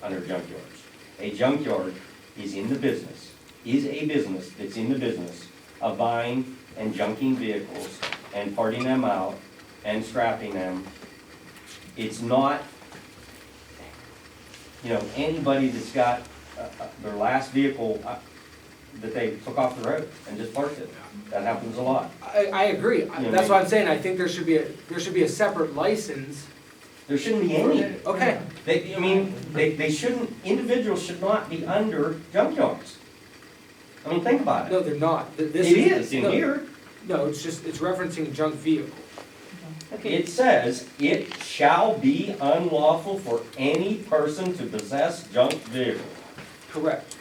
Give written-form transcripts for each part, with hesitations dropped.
under junkyards. A junkyard is a business that's in the business of buying and junking vehicles and parting them out and scrapping them. It's not, anybody that's got their last vehicle that they took off the road and just parked it. That happens a lot. I agree. That's what I'm saying. I think there should be a separate license. There shouldn't be any. Okay. They shouldn't, individuals should not be under junkyards. I mean, think about it. No, they're not. It is in here. No, it's referencing junk vehicle. It says, it shall be unlawful for any person to possess junk vehicles. Correct.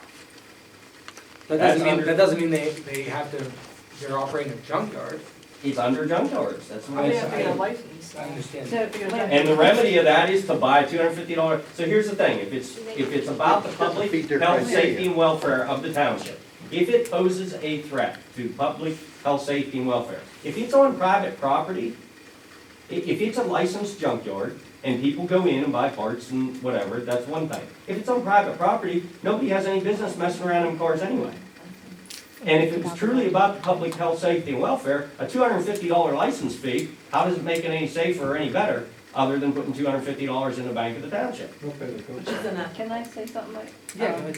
That's That doesn't mean they have to, they're operating a junkyard. It's under junkyards, that's what They it's have to get a saying. license. I understand. So, And the remedy of that is to buy a $250. So here's the thing, if it's about the public health, safety, and welfare of the township, if it poses a threat to public health, safety, and welfare, if it's on private property, if it's a licensed junkyard, and people go in and buy parts and whatever, that's one thing. If it's on private property, nobody has any business messing around in cars anyway. And if it was truly about the public health, safety, and welfare, a $250 license fee, how does it make it any safer or any better, other than putting $250 in the bank of the township? can I say something, Mike? Yeah.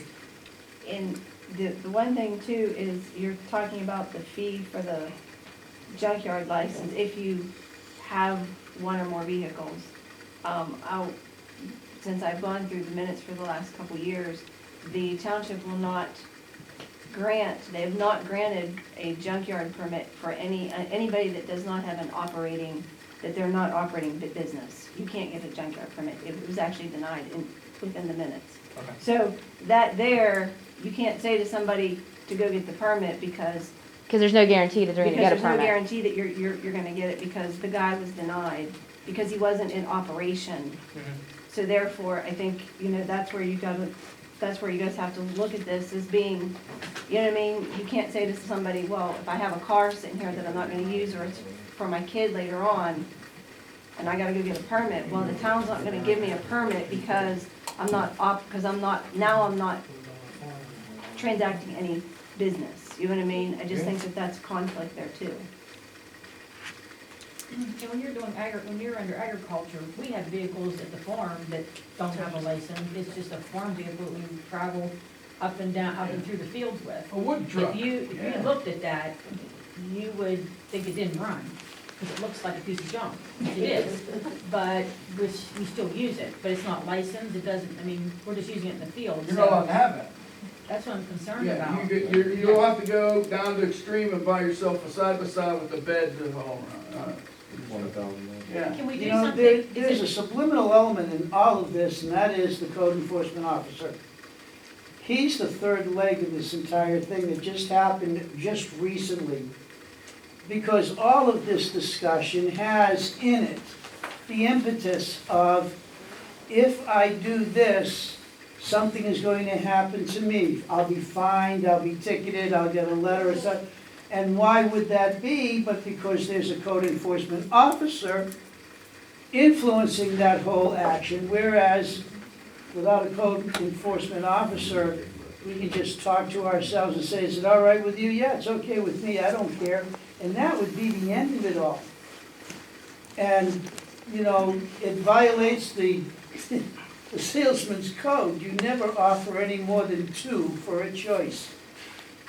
And the one thing too is you're talking about the fee for the junkyard license if you have one or more vehicles. Since I've gone through the minutes for the last couple of years, the township will not they have not granted a junkyard permit for anybody that does not have that they're not operating the business. You can't get a junkyard permit. It was actually denied within the minutes. Okay. So you can't say to somebody to go get the permit because there's no guarantee that they're going to get a there's no permit. guarantee that you're gonna get it because the guy was denied, because he wasn't in operation. So therefore, I think, that's where you guys have to look at this as being, you know what I mean? You can't say to somebody, well, if I have a car sitting here that I'm not gonna use, or it's for my kid later on, and I gotta go get a permit, well, the town's not gonna give me a permit because I'm not transacting any business. You know what I mean? I just think that that's conflict there too. And when you're under agriculture, we have vehicles at the farm that don't have a license. It's just a farm vehicle that you travel up and down, up and through the fields with. A wood truck. If you looked at that, you would think it didn't run, because it looks like a piece of junk. It is, but we still use it, but it's not licensed. It doesn't, we're just using it in the field. You're not allowed to have that. That's what I'm concerned Yeah, about. you'll have to go down to Extreme and buy yourself a side-by-side with a bed to haul around. Yeah. Can we do You know, something? there's a subliminal element in all of this, and that is the code enforcement officer. He's the third leg of this entire thing that just happened just recently. Because all of this discussion has in it the impetus of, if I do this, something is going to happen to me. I'll be fined, I'll be ticketed, I'll get a letter or something. And why would that be? But because there's a code enforcement officer influencing that whole action, whereas without a code enforcement officer, we can just talk to ourselves and say, is it all right with you? Yeah, it's okay with me, I don't care. And that would be the end of it all. And, it violates the salesman's code. You never offer any more than 2 for a choice.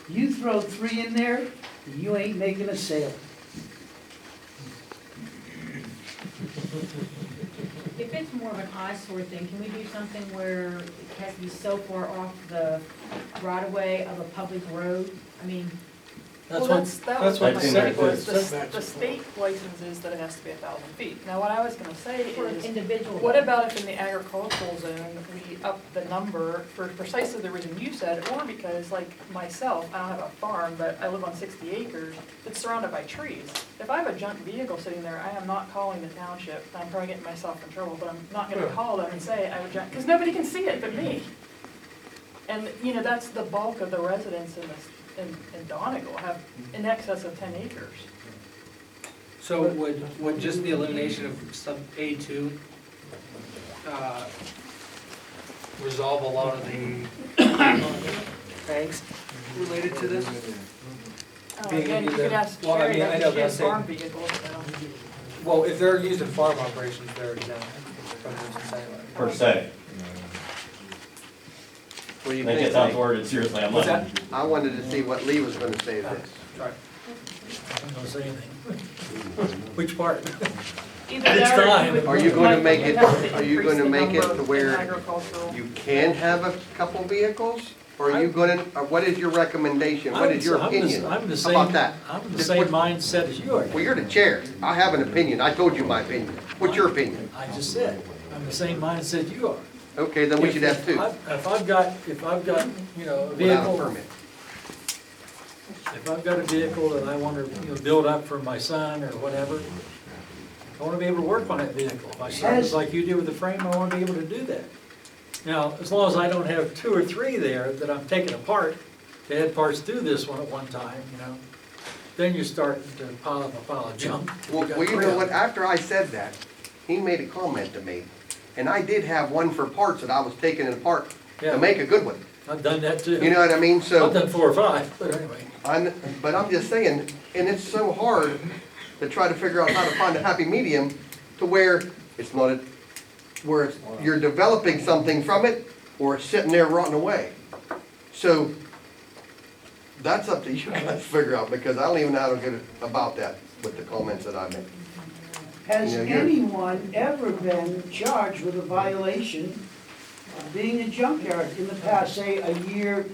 You throw 3 in there, you ain't making a sale. If it's more of an eyesore thing, can we do something where it has to be so far off the right of way of a public road? That was That's what in my there, thing was, too. the state licenses that it has to be 1,000 feet. Now, what I was gonna say For an is, individual. what about if in the agricultural zone, we up the number for precisely the reason you said, or because, like myself, I don't have a farm, but I live on 60 acres, it's surrounded by trees. If I have a junk vehicle sitting there, I am not calling the township, and I'm probably getting myself in trouble, but I'm not gonna call them and say I have a junk, because nobody can see it but me. And, that's the bulk of the residents in Donegal have in excess of 10 acres. So would just the elimination of sub A2 resolve a lot of the angst related to this. Being Again, you into could the- ask well, I Sherry mean, I about know, the but I'm ship saying- farm vehicles, so. Well, if they're used in farm operations, they're exempt from nuisance anyway. Per se. What do I you think think? it sounds worded seriously, I'm What's not. that? I wanted to see what Lee was gonna say to this. Sorry. I'm not saying anything. Which part? Either It's that or fine. would- Are you going to might make it, have to are you increase gonna the make it number to in where agricultural. you can have a couple vehicles? Or are you gonna, or what is your recommendation? What is your opinion I'm the about same, that? I'm the Just same what- mindset as you are. Well, you're the chair. I have an opinion. I told you my opinion. What's your opinion? I just said, I'm the same mindset you are. Okay, then we should have two, If I've got, you know, a without a vehicle, permit. if I've got a vehicle that I want to, you know, build up for my son or whatever, I want to be able to work on that vehicle. If I start Has- like you did with the frame, I want to be able to do that. Now, as long as I don't have 2 or 3 there that I'm taking apart, they had parts through this one at one time, you know, then you're starting to pile up a pile of junk. Well, got you three know of what, them. after I said that, he made a comment to me. And I did have one for parts that I was taking it apart Yeah. to make a good one. I've done that too. You know what I mean? I've So, done 4 or 5, but anyway. but I'm just saying, and it's so hard to try to figure out how to find a happy medium to where it's not a, where it's, you're developing something from it, or it's sitting there rotting away. So, that's up to you guys to figure out, because I don't even know how to get about that with the comments that I made. Has Yeah, you're- anyone ever been charged with a violation of being a junkyard in the past, say, a year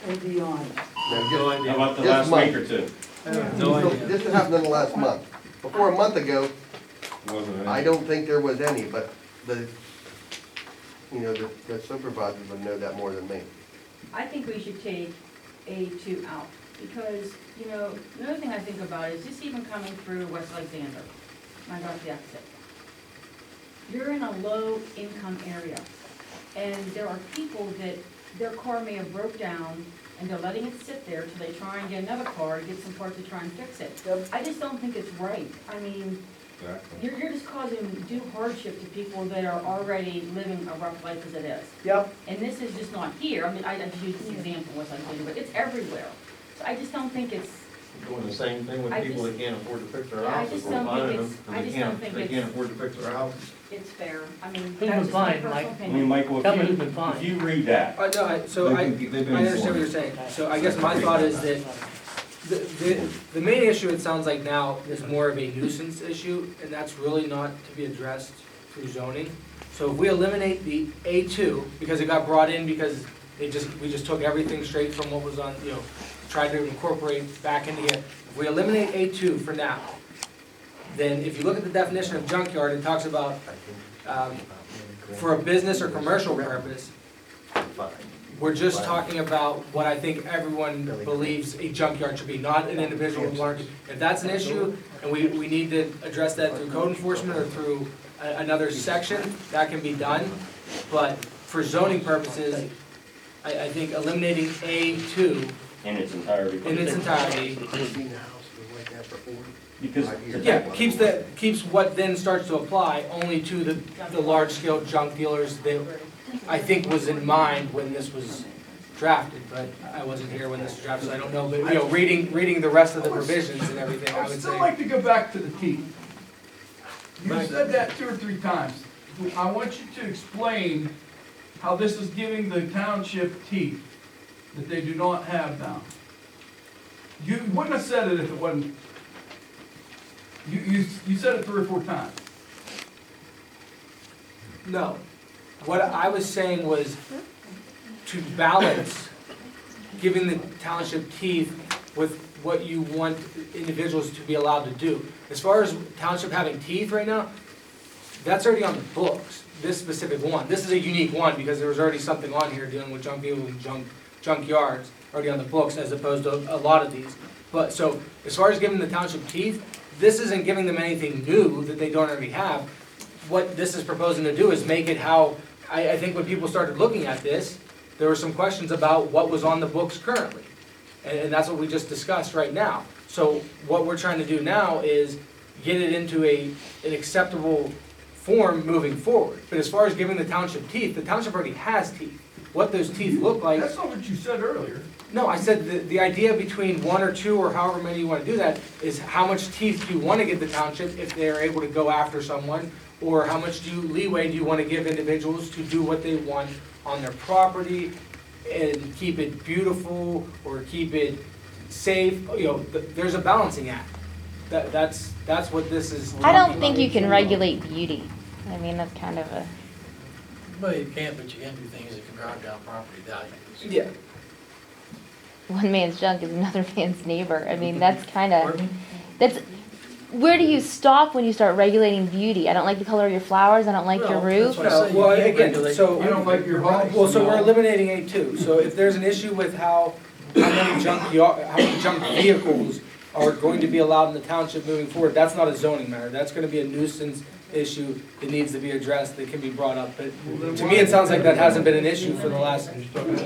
and beyond? Now, No just- How about the This last month. week or two? I have no idea. This happened in the last month. Before a month ago, I don't think there was any, but the, you know, the supervisors would know that more than me. I think we should take A2 out, because, you know, another thing I think about is just even coming through West Alexander, I got the exit. You're in a low-income area, and there are people that their car may have broke down, and they're letting it sit there till they try and get another car to get some parts to try and fix it. Yep. I just don't think it's right. I mean, you're just causing due hardship to people that are already living a rough life as it is. Yep, And this is just not here, I mean, I just use this example, West Alexander, but it's everywhere. So I just don't think it's, Doing the same thing with I people just- that can't afford to fix their Yeah, I houses, just we're don't think finding them, it's- I because just they don't can't, think they it's- can't afford to fix their houses. it's fair. I mean, Who's been that's just my fined, personal Mike? I mean, opinion. Michael, Tell me who's been fined. if you read that, No, I understand what you're saying. So I guess my thought is that the main issue, it sounds like now, is more of a nuisance issue, and that's really not to be addressed through zoning. So if we eliminate the A2, because it got brought in because we just took everything straight from what was on, you know, tried to incorporate back into here. If we eliminate A2 for now, then if you look at the definition of junkyard, it talks about, for a business or commercial purpose, we're just talking about what I think everyone believes a junkyard should be, not an individual warranty. If that's an issue, and we need to address that through code enforcement or through another section, that can be done. But for zoning purposes, I think eliminating A2 in its entirety. in its entirety, Seen a house that was like that before? Because, yeah, keeps what then starts to apply only to the large-scale junk dealers that I think was in mind when this was drafted, but I wasn't here when this was drafted, so I don't know, but, you know, reading the rest of the provisions and everything, I I would would still say. like to go back to the teeth. You Right. said that 2 or 3 times. I want you to explain how this is giving the township teeth that they do not have now. You wouldn't have said it if it wasn't, you said it 3 or 4 times. No, what I was saying was to balance giving the township teeth with what you want individuals to be allowed to do. As far as township having teeth right now, that's already on the books, this specific one. This is a unique one because there was already something on here dealing with junk vehicles and junkyards already on the books as opposed to a lot of these. But so, as far as giving the township teeth, this isn't giving them anything new that they don't already have. What this is proposing to do is make it how, I think when people started looking at this, there were some questions about what was on the books currently. And that's what we just discussed right now. So what we're trying to do now is get it into an acceptable form moving forward. But as far as giving the township teeth, the township already has teeth. What those teeth look like, That's not what you said earlier. no, I said the idea between one or two or however many you wanna do that is how much teeth do you wanna give the township if they're able to go after someone? Or how much leeway do you wanna give individuals to do what they want on their property and keep it beautiful or keep it safe? You know, there's a balancing act. That's what this is. I don't talking think about. you can regulate beauty. I mean, that's kind of a, Well, you can't, but you can do things that can drive down property values. Yeah. one man's junk is another man's neighbor. I mean, that's kind of, Pardon me? that's, where do you stop when you start regulating beauty? I don't like the color of your flowers, I don't like your Well, roof. that's what I say, you Well, can't again, regulate. so. You don't like your house? Well, so we're No. eliminating A2, so if there's an issue with how many junk vehicles are going to be allowed in the township moving forward, that's not a zoning matter, that's gonna be a nuisance issue that needs to be addressed, that can be brought up, but to me, it sounds like that hasn't been an issue for the last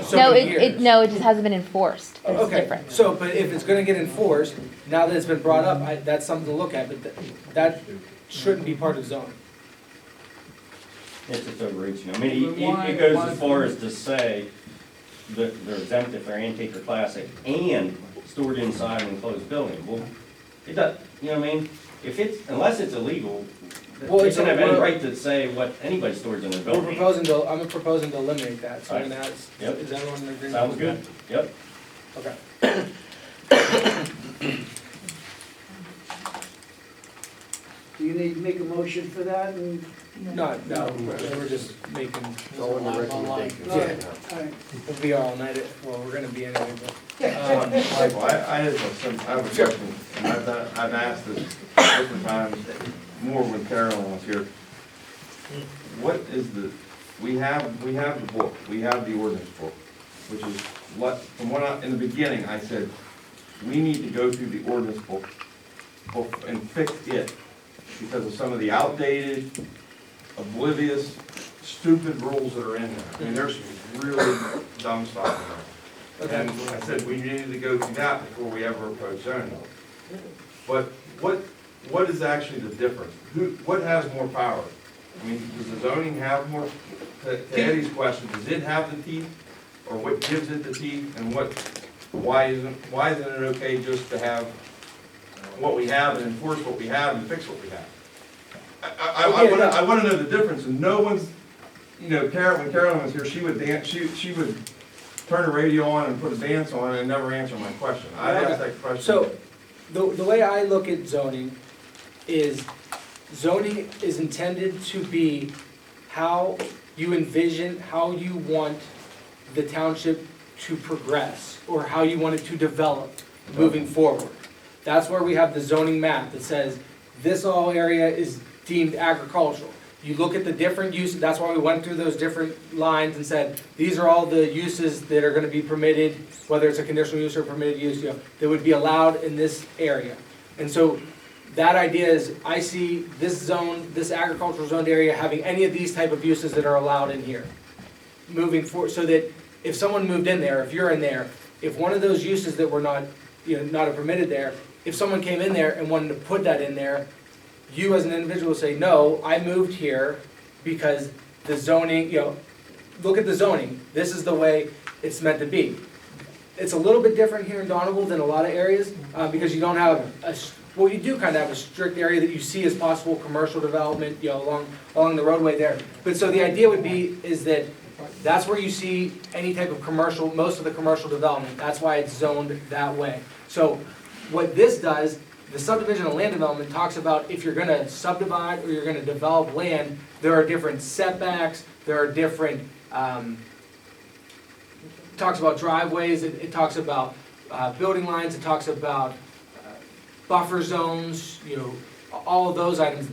so No, many years. no, it just hasn't been enforced. It's Okay, different. so, but if it's gonna get enforced, now that it's been brought up, that's something to look at, but that shouldn't be part of zoning. It's just overreaching. I mean, But why- it goes why- as far as to say that they're exempt if they're antique or classic and stored inside an enclosed building. Well, it does, you know what I mean? If it's, unless it's illegal, Well, they it's don't have a- any we're- right to say what anybody stores in their I'm building. proposing to eliminate that, so Alright. that's, Yep. is everyone in agreement? Sounds with good, yep. that? Okay. Do you need to make a motion for that? And No, we're just making. All in the recommendation. Yeah. all right. We'll be all night, well, we're gonna be anyway, but. Michael, I have a question, and I've asked this different times, more when Carolyn was here. What is we have the book, we have the ordinance book, which is from in the beginning, I said, we need to go through the ordinance book and fix it, because of some of the outdated, oblivious, stupid rules that are in there. I mean, there's really dumb stuff in there. And I said, we needed to go through that before we ever approach zoning. But what is actually the difference? What has more power? I mean, does the zoning have more, to Eddie's question, does it have the teeth? Or what gives it the teeth, and why isn't it okay just to have what we have and enforce what we have and fix what we have? I wanna know the difference, and no one's, you know, when Carolyn was here, she would dance, she would turn the radio on and put a dance on and never answer my question. I asked that question. So, the way I look at zoning is intended to be how you envision, how you want the township to progress, or how you want it to develop moving forward. That's where we have the zoning map that says, this all area is deemed agricultural. You look at the different uses, that's why we went through those different lines and said, these are all the uses that are gonna be permitted, whether it's a conditional use or permitted use, you know, that would be allowed in this area. And so, that idea is, I see this zone, this agricultural zoned area having any of these type of uses that are allowed in here. Moving forward, so that if someone moved in there, if you're in there, if one of those uses that were not, you know, not permitted there, if someone came in there and wanted to put that in there, you as an individual say, no, I moved here because the zoning, you know, look at the zoning, this is the way it's meant to be. It's a little bit different here in Donegal than a lot of areas, because you don't have well, you do kind of have a strict area that you see as possible commercial development, you know, along the roadway there. But so the idea would be, is that that's where you see any type of commercial, most of the commercial development, that's why it's zoned that way. So what this does, the subdivision and land development talks about if you're gonna subdivide or you're gonna develop land, there are different setbacks, there are different, talks about driveways, it talks about building lines, it talks about buffer zones, you know, all of those items.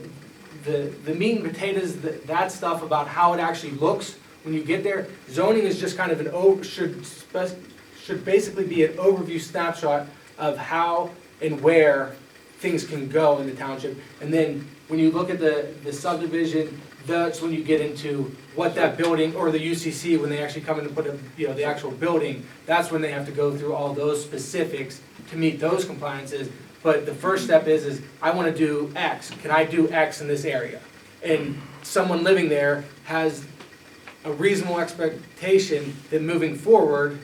The meat and potatoes, that stuff about how it actually looks when you get there, zoning is just kind of should basically be an overview snapshot of how and where things can go in the township. And then when you look at the subdivision, that's when you get into what that building, or the UCC, when they actually come in and put the actual building, that's when they have to go through all those specifics to meet those compliances. But the first step is I want to do X. Can I do X in this area? And someone living there has a reasonable expectation that moving forward,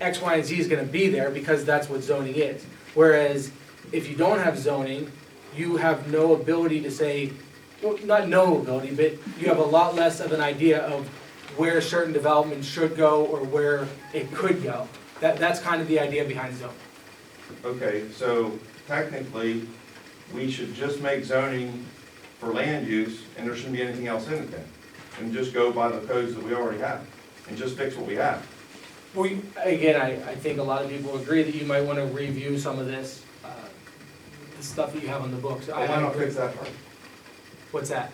X, Y, and Z is gonna be there because that's what zoning is. Whereas if you don't have zoning, you have no ability to say, well, not no ability, but you have a lot less of an idea of where certain development should go or where it could go. That's kind of the idea behind zoning. Okay, so technically, we should just make zoning for land use, and there shouldn't be anything else in it then. And just go by the codes that we already have, and just fix what we have. Again, I think a lot of people agree that you might want to review some of this, the stuff that you have on the books. Why not fix that part? What's that?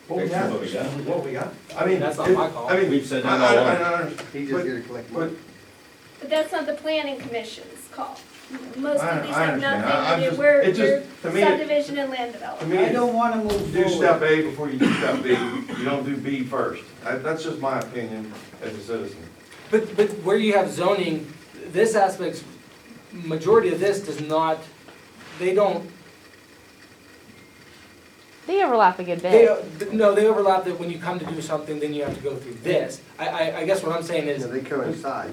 What we Fix got, what we got. what we got. I mean, That's not it- my call. I mean, We've said that I all along. understand. He's just here to collect money. But that's not the planning commission's call. Most I- of these I have understand. nothing I'm to do, just- we're it just- to me, it- subdivision and land To development. me, I it's don't wanna move do step forward. A before you do step B. You don't do B first. That's just my opinion as a citizen. But where you have zoning, this aspect's, majority of this does not, they don't, They overlap a good they, bit. no, they overlap that when you come to do something, then you have to go through this. I guess what I'm saying is, They coincide.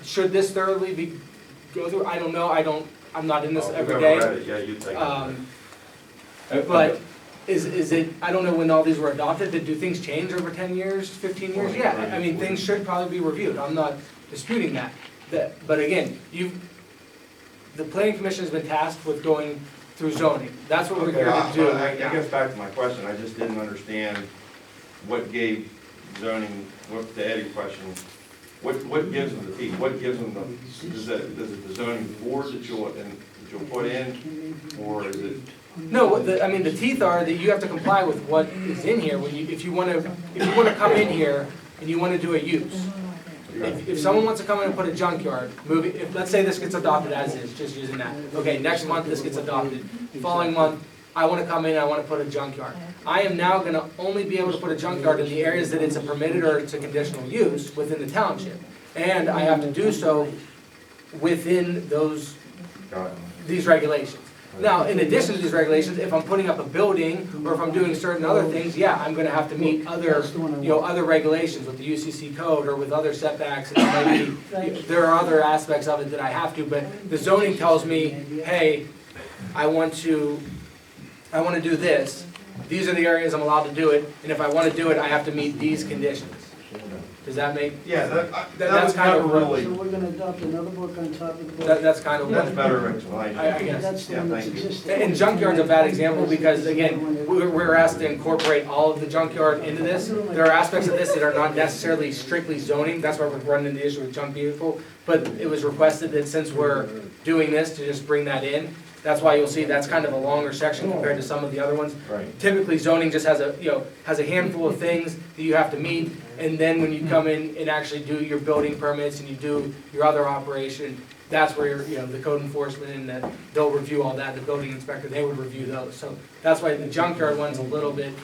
should this thoroughly be, go through, I don't know, I'm not in this Oh, every if day. you've ever read it, yeah, you'd take it. But is it, I don't know when all these were adopted, do things change over 10 years, 15 years? Yeah, I mean, things should probably be reviewed, I'm not disputing that. But again, the planning commission has been tasked with going through zoning, that's what we're Okay, here to do I right now. guess back to my question, I just didn't understand what gave zoning, what, to Eddie's question, what gives them the teeth? What gives them the, is it the zoning board that you'll put in, or is it? No, I mean, the teeth are that you have to comply with what is in here, if you wanna come in here and you wanna do a use. If someone wants to come in and put a junkyard, let's say this gets adopted as is, just using that. Okay, next month this gets adopted. Following month, I wanna come in and I wanna put a junkyard. I am now gonna only be able to put a junkyard in the areas that it's a permitted or it's a conditional use within the township. And I have to do so within these regulations. Now, in addition to these regulations, if I'm putting up a building, or if I'm doing certain other things, yeah, I'm gonna have to meet other, other regulations with the UCC code or with other setbacks. And maybe, there are other aspects of it that I have to, but the zoning tells me, hey, I want to do this. These are the areas I'm allowed to do it, and if I wanna do it, I have to meet these conditions. Does that make, Yeah, that that's was kind never of really, So we're gonna adopt another book on top of the book? that's kind of that's what, better explanation. I guess. That's the Yeah, one that's thank you. existing. And junkyard's a bad example because, again, we're asked to incorporate all of the junkyard into this. There are aspects of this that are not necessarily strictly zoning, that's why we're running into the issue with junk vehicle. But it was requested that since we're doing this, to just bring that in. That's why you'll see that's kind of a longer section compared to some of the other ones. Right. Typically zoning just has a handful of things that you have to meet. And then when you come in and actually do your building permits and you do your other operation, that's where the code enforcement and they'll review all that, the building inspector, they would review those. So that's why the junkyard one's a little bit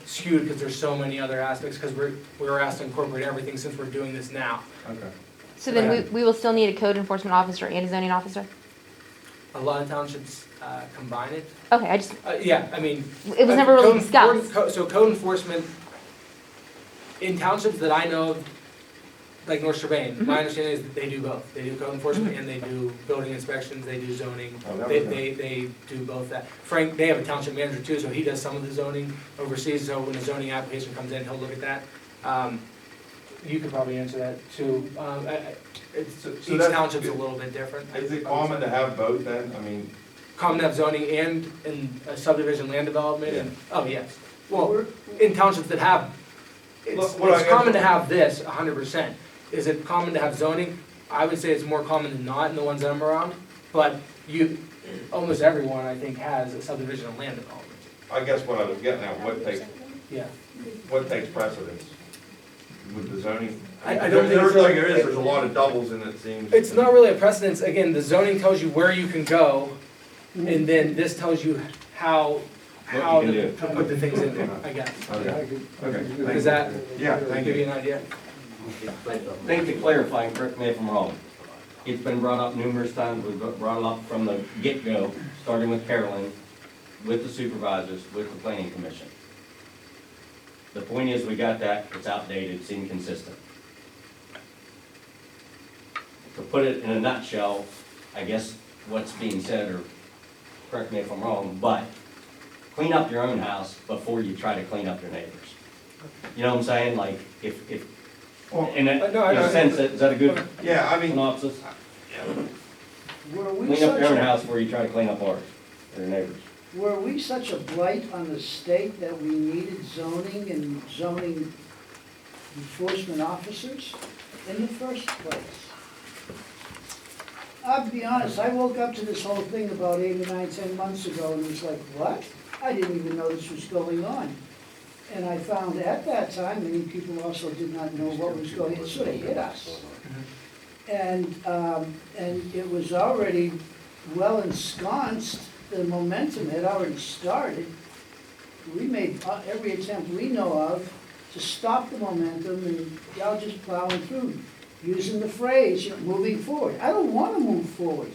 skewed because there's so many other aspects because we're asked to incorporate everything since we're doing this now. Okay. So then we will still need a code enforcement officer and a zoning officer? A lot of townships combine it. Okay, I just, Yeah, I mean. it was never really code- discussed. So code enforcement, in townships that I know of, like North Strabane, my understanding is that they do both. They do code enforcement and they do building inspections, they do zoning. Oh, that They, was they, they do both that. Frank, they have a township manager too, so he does some of the zoning overseas, so when the zoning application comes in, he'll look at that. You could probably answer that too. So Each that's- township's a little bit different. Is it common to have both then? I mean, Common to have zoning and subdivision land development and, Yeah. oh, yes. Well, in townships that have, it's Look, what I it's guess- common to have this, 100%. Is it common to have zoning? I would say it's more common than not in the ones that I'm around, but almost everyone, I think, has a subdivision and land development. I guess what I was getting at, what takes Yeah. precedence with the zoning? I don't think There's so. like there's a lot of doubles in it seems. It's not really a precedence. Again, the zoning tells you where you can go, and then this tells you how What you can to put the things in there, I guess. Okay, okay. Does that Yeah, thank give you you. an idea? Thank you for clarifying, correct me if I'm wrong. It's been brought up numerous times, we've brought it up from the get-go, starting with Carolyn, with the supervisors, with the planning commission. The point is, we got that, it's outdated, it's inconsistent. To put it in a nutshell, I guess what's being said, or correct me if I'm wrong, but clean up your own house before you try to clean up your neighbors. You know what I'm saying? Like, if, in a sense, is that a good Yeah, I mean, synopsis? Were we Clean up your own such a, house before you try to clean up ours, or your neighbors. were we such a blight on the state that we needed zoning and zoning enforcement officers in the first place? I'll be honest, I woke up to this whole thing about 8 or 9, 10 months ago and was like, what? I didn't even know this was going on. And I found at that time, many people also did not know what was going on. It sort of hit us. And it was already well ensconced, the momentum had already started. We made every attempt we know of to stop the momentum, and y'all just plowing through, using the phrase, moving forward. I don't want to move forward.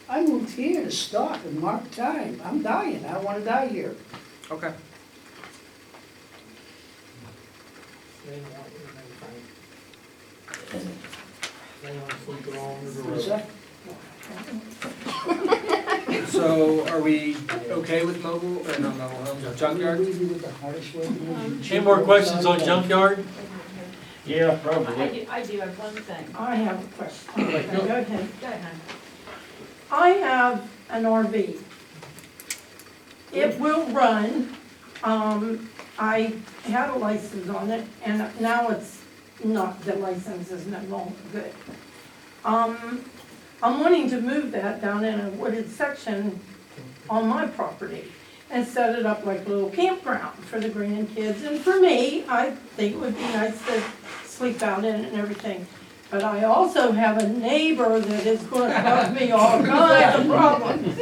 I moved here to stop and mark time. I'm dying, I want to die here. Okay. Is that? So are we okay with mobile, or no, mobile homes, or junkyard? Leave you with the hardest word. Any more questions on junkyard? Yeah, probably. I do have one thing. I have a question. Like, Go ahead. Go ahead, hon. I have an RV. It will run. I had a license on it, and now it's not, the license is no longer good. I'm wanting to move that down in a wooded section on my property and set it up like a little campground for the grandkids. And for me, I think it would be nice to sleep out in it and everything. But I also have a neighbor that is gonna cause me all kinds of problems.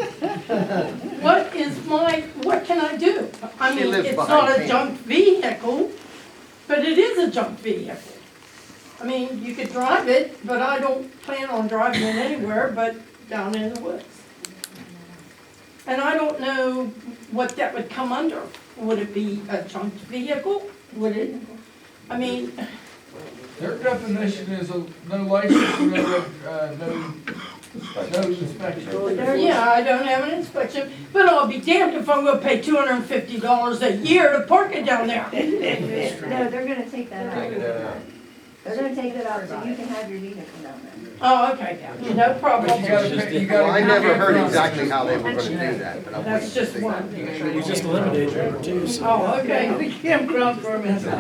What can I do? I She mean, lives it's behind not a me. junk vehicle, but it is a junk vehicle. I mean, you could drive it, but I don't plan on driving it anywhere but down in the woods. And I don't know what that would come under. Would it be a junk vehicle? Would it, I mean, Their definition is no license, no inspection. yeah, I don't have an inspection, but I'll be damned if I'm gonna pay $250 a year to park it down there. No, they're gonna take that out. They're gonna take that out, so you can have your vehicle down there. Oh, okay, no problem. But you gotta pay, you gotta. Well, I never heard pay- exactly how they were gonna do that, but I'm waiting That's to just see. one. We just eliminated number two, so. Oh, okay. The campground permits. Yeah.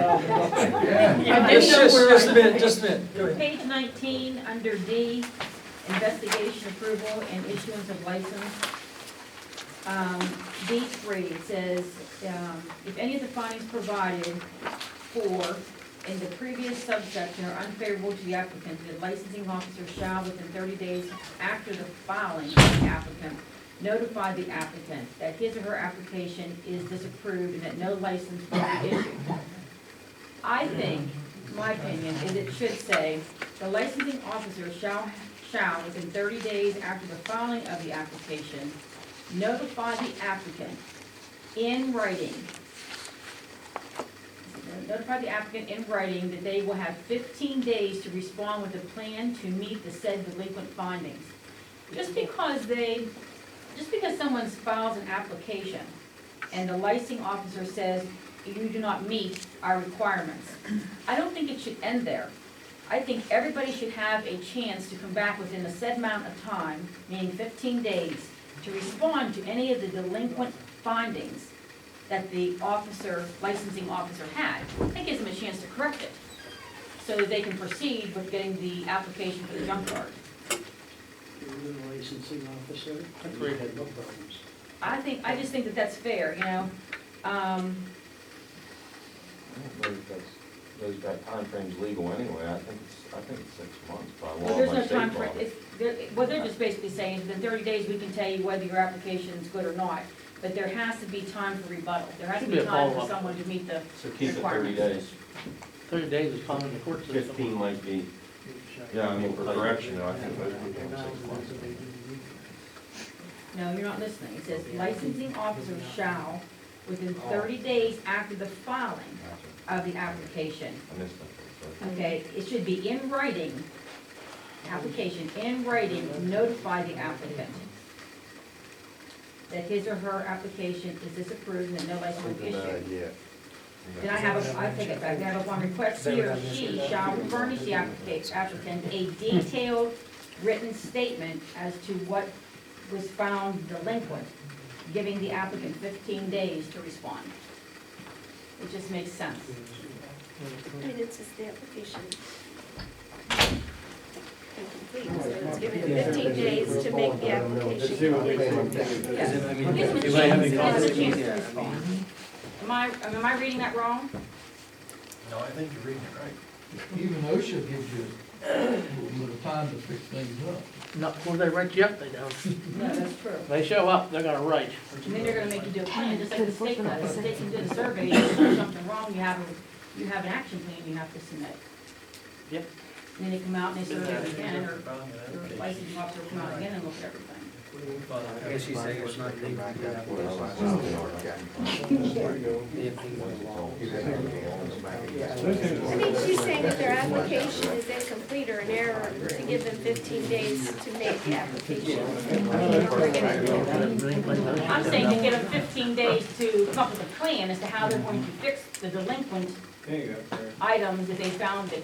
I didn't know where Just a I- minute, just a minute. Go ahead. Page 19, under D, investigation approval and issuance of license. D3, it says, if any of the findings provided for in the previous subsection are unfavorable to the applicant, the licensing officer shall, within 30 days after the filing of the applicant, notify the applicant that his or her application is disapproved and that no license will be issued. I think, my opinion, is it should say, the licensing officer shall, within 30 days after the filing of the application, notify the applicant in writing, that they will have 15 days to respond with a plan to meet the said delinquent findings. Just because someone files an application and the licensing officer says, you do not meet our requirements, I don't think it should end there. I think everybody should have a chance to come back within a set amount of time, meaning 15 days, to respond to any of the delinquent findings that the licensing officer had. That gives them a chance to correct it, so that they can proceed with getting the application for the junkyard. You're the licensing officer. That's where you had no problems. I just think that that's fair, you know? Those timeframe's legal anyway, I think it's 6 months by law. Well, there's by no state time law. for, what they're just basically saying is within 30 days, we can tell you whether your application is good or not. But there has to be time for rebuttal. There has to be time for someone to meet the So keep it 30 requirements. days. 30 days is common in the court system. 15 might be. Yeah, I mean, for correction, I think most people in 6 months. No, you're not listening. It says licensing officer shall, within 30 days after the filing of the application. I missed that. Okay, it should be in writing, application in writing, notify the applicant that his or her application is disapproved and that no license will be issued. Then I take it back, I have upon request, he or she shall furnish the applicant a detailed written statement as to what was found delinquent, giving the applicant 15 days to respond. It just makes sense. I mean, it's just the application. Incomplete, so it's giving it 15 days to make the application complete. Yes. I mean, Gives them a you might have chance- a gives them a chance to respond. Am I reading that wrong? No, I think you're reading it right. Even OSHA gives you a little bit of time to fix things up. Not when they write you up, they don't. No, that's true. They show up, they're gonna write. And then they're gonna make you do a plan, just like the state does. If the state can do the survey, if there's something wrong, you have an action plan you have to submit. Yep. And then they come out and they survey it again, or the licensing officer will come out again and look at everything. I guess she's saying it's not legal. I mean, she's saying that their application is incomplete or an error, to give them 15 days to make the application. I'm saying to give them 15 days to come up with a plan as to how they're going to fix the delinquent items that they found that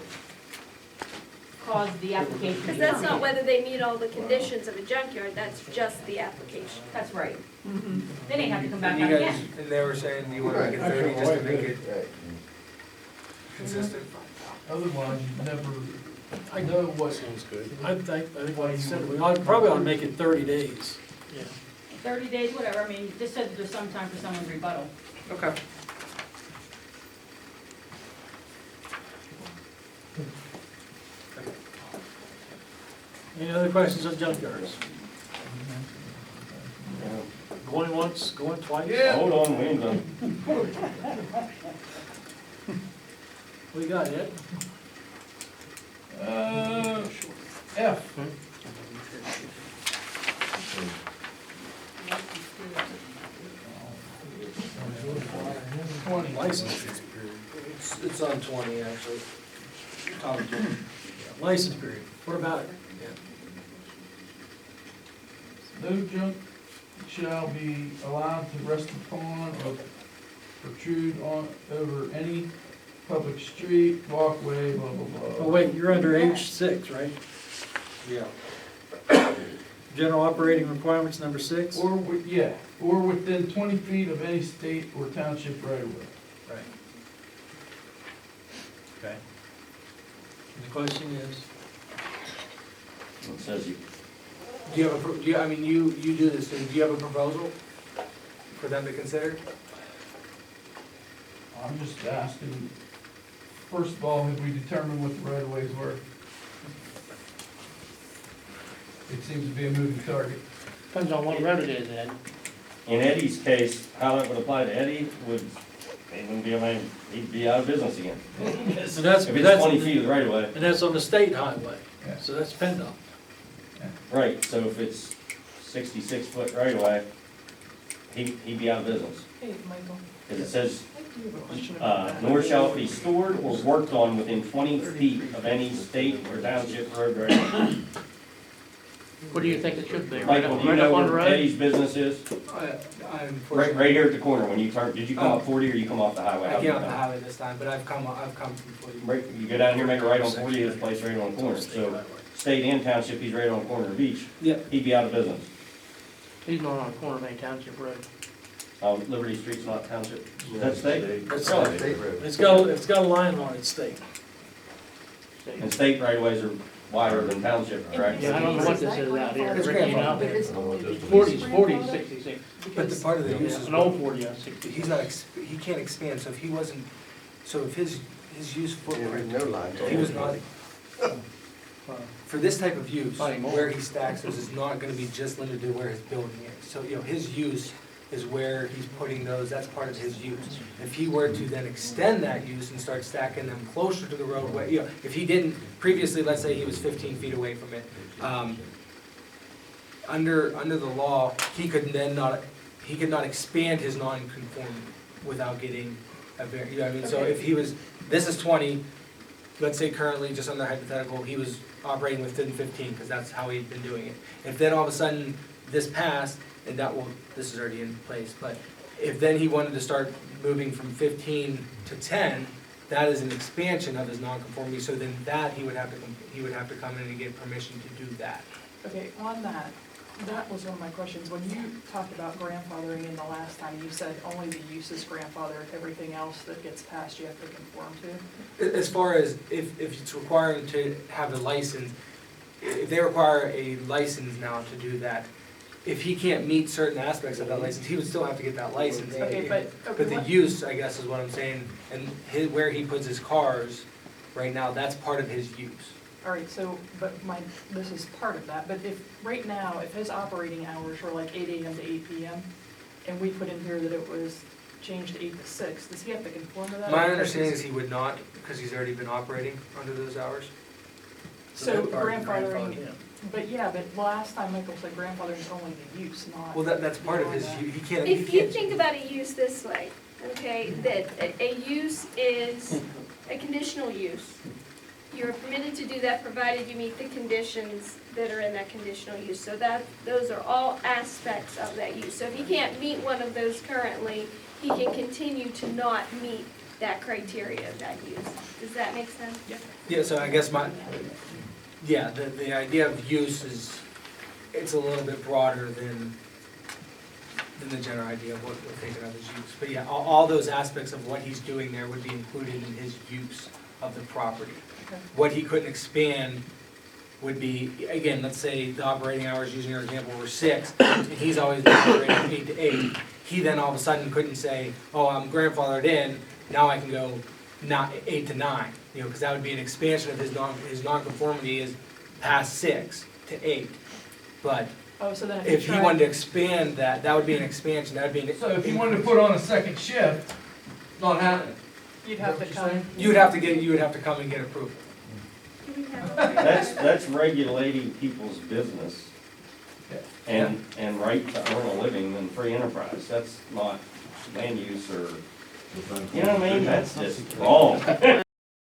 caused the application to Because be that's not terminated. whether they meet all the conditions of a junkyard, that's just the application. That's right. Then they have to come back You out guys, again. and they were saying you wanna make it 30 just to make it consistent? Otherwise, you never know what. Sounds good. I think what he said, we probably ought to make it 30 days. 30 days, whatever, I mean, just said there's some time for someone's rebuttal. Okay. Any other questions on junkyards? Going once, going twice? Hold on, we ain't done. What you got, Ed? F. License. It's on 20, actually. Top of 20. License period. What about it? No junk shall be allowed to rest upon or protrude on, over any public street, walkway, blah, blah, blah. Oh, wait, you're under H6, right? Yeah. General operating requirements, number 6? Or, or within 20 feet of any state or township right of way. Right. Okay. And the question is? It says you, Do you have you do this, so do you have a proposal for them to consider? I'm just asking, first of all, have we determined what the right of ways were? It seems to be a moving target. Depends on what road it is, Ed. in Eddie's case, how that would apply to Eddie would, he wouldn't be, he'd be out of business again. So that's, If it's 20 feet of the right of way. and that's on the state highway, Yeah. so that's PennDOT. Right, so if it's 66-foot right of way, he'd be out of business. Hey, Michael. Because it says, nor shall it be stored or worked on within 20 feet of any state or township road right of way. What do you think it should be? Michael, do you Right know up on the where road? Eddie's business is? I'm Right here at the corner, when you turn, did you come up 40 or you come off the highway? I came off the highway this time, but I've come from 40. Right, you go down here, make a right on 40, this place right on the corner, so state and township, he's right on the corner of the beach. Yeah. He'd be out of business. He's not on the corner of any township road. Liberty Street's not township, is that state? That's Really? State road. It's got a line on it, state. And state right of ways are wider than township, correct? Yeah, I don't know what this is out here, It's Ricky, you grandfathered. know? 40's 66. But the part of the use is. An old 40, yeah, 66. He's not, he can't expand, so if he wasn't, so if his use There's footprint, no line. he was not, for this type of use, Not anymore. where he stacks those is not gonna be just limited to where his building is. So, his use is where he's putting those, that's part of his use. If he were to then extend that use and start stacking them closer to the roadway, if he didn't, previously, let's say he was 15 feet away from it, under the law, he could then not, he could not expand his non-conformity without getting a you know what I mean? So if he was, this is 20, let's say currently, just on the hypothetical, he was operating within 15, because that's how he'd been doing it. If then all of a sudden this passed, and this is already in place, but if then he wanted to start moving from 15 to 10, that is an expansion of his nonconformity, so then that he would have to come in and get permission to do that. Okay, on that, that was one of my questions. When you talked about grandfathering in the last time, you said only the use is grandfathered, everything else that gets passed you have to conform to? As far as if it's required to have a license, if they require a license now to do that, if he can't meet certain aspects of that license, he would still have to get that license. Okay, but But the what- use, I guess, is what I'm saying, and where he puts his cars, right now, that's part of his use. All right, so, but this is part of that, but if, right now, if his operating hours were like 8 AM to 8 PM, and we put in here that it was changed to 8 to 6, does he have to conform to that? My understanding is he would not, because he's already been operating under those hours. So that part is grandfathering, Yeah. but yeah, but last time Michael said grandfathering is only the use, not. Well, that's part of his, he can't, If you think about a use this way, okay, that a use is a conditional use. You're permitted to do that provided you meet the conditions that are in that conditional use. So those are all aspects of that use. So if he can't meet one of those currently, he can continue to not meet that criteria of that use. Does that make sense? Yeah, so I guess the idea of use is, it's a little bit broader than the general idea of what we're thinking of as use. But yeah, all those aspects of what he's doing there would be included in his use of the property. Okay. What he couldn't expand would be, again, let's say the operating hours, using your example, were 6, and he's always been operating 8 to 8. He then all of a sudden couldn't say, oh, I'm grandfathered in, now I can go 8 to 9, because that would be an expansion of his nonconformity is past 6 to 8. But Oh, so then if he wanted to expand that, that would be an expansion, that would be So if you wanted to put on a second shift, not happening. You'd have to come. you would have to come and get approval. That's regulating people's business and right to earn a living in free enterprise. That's not land use or, you know what I mean? That's just wrong.